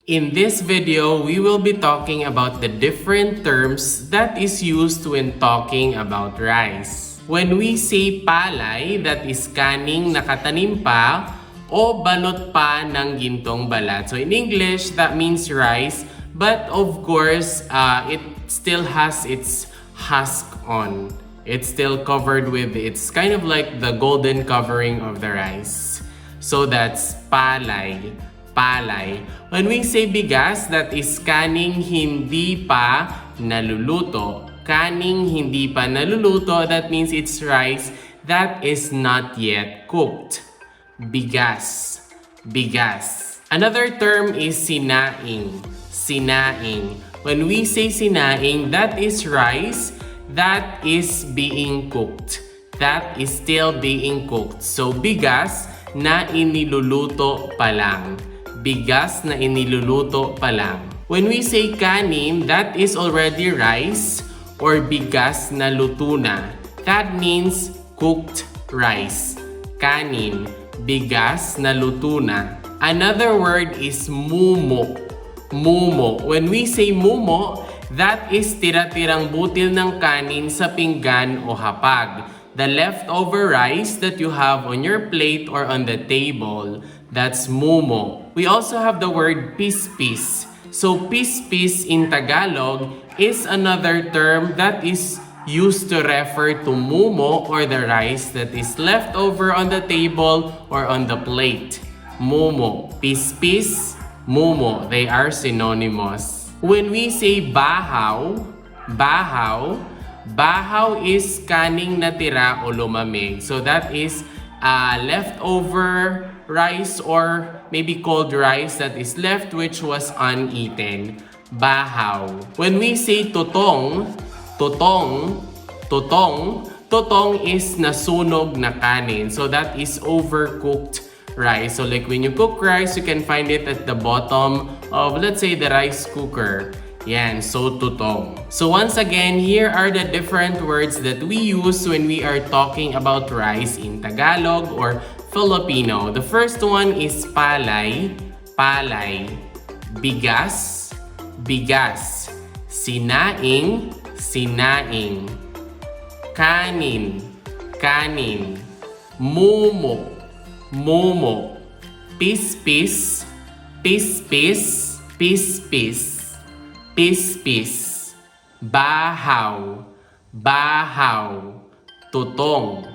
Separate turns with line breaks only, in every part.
In this video, we will be talking about the different terms that is used when talking about rice. When we say palay, that is kaning nakatanim pa o balot pa ng gintong balat. So in English, that means rice, but of course, it still has its husk on. It's still covered with, it's kind of like the golden covering of the rice. So that's palay. Palay. When we say bigas, that is kaning hindi pa naluluto. Kaning hindi pa naluluto, that means it's rice that is not yet cooked. Bigas. Bigas. Another term is sinaing. Sinaing. When we say sinaing, that is rice that is being cooked. That is still being cooked. So bigas na iniluluto pa lang. Bigas na iniluluto pa lang. When we say kanin, that is already rice or bigas na luto na. That means cooked rice. Kanin, bigas na luto na. Another word is mumo. Mumo. When we say mumo, that is tira-tirang butil ng kanin sa pinggan o hapag. The leftover rice that you have on your plate or on the table, that's mumo. We also have the word pispis. So pispis in Tagalog is another term that is used to refer to mumo or the rice that is left over on the table or on the plate. Mumo, pispis, mumo, they are synonymous. When we say bahaw, bahaw, bahaw is kaning natira o lumamig. So that is leftover rice or maybe cold rice that is left which was uneaten. Bahaw. When we say totong, totong, totong, totong is nasunog na kanin. So that is overcooked rice. So like when you cook rice, you can find it at the bottom of, let's say, the rice cooker. Yan, so totong. So once again, here are the different words that we use when we are talking about rice in Tagalog or Filipino. The first one is palay, palay. Bigas, bigas. Sinaing, sinaing. Kanin, kanin. Mumo, mumo. Pispis, pispis, pispis. Pispis. Bahaw, bahaw. Tutong,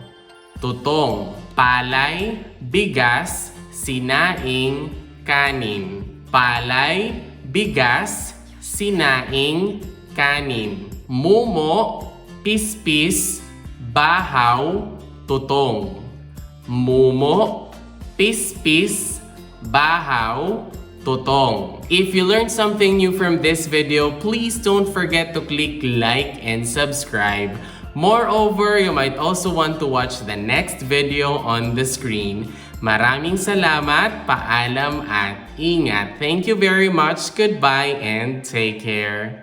tutong. Palay, bigas, sinaing, kanin. Palay, bigas, sinaing, kanin. Mumo, pispis, bahaw, tutong. Mumo, pispis, bahaw, totong. If you learned something new from this video, please don't forget to click like and subscribe. Moreover, you might also want to watch the next video on the screen. Maraming salamat, paalam at ingat. Thank you very much, goodbye, and take care.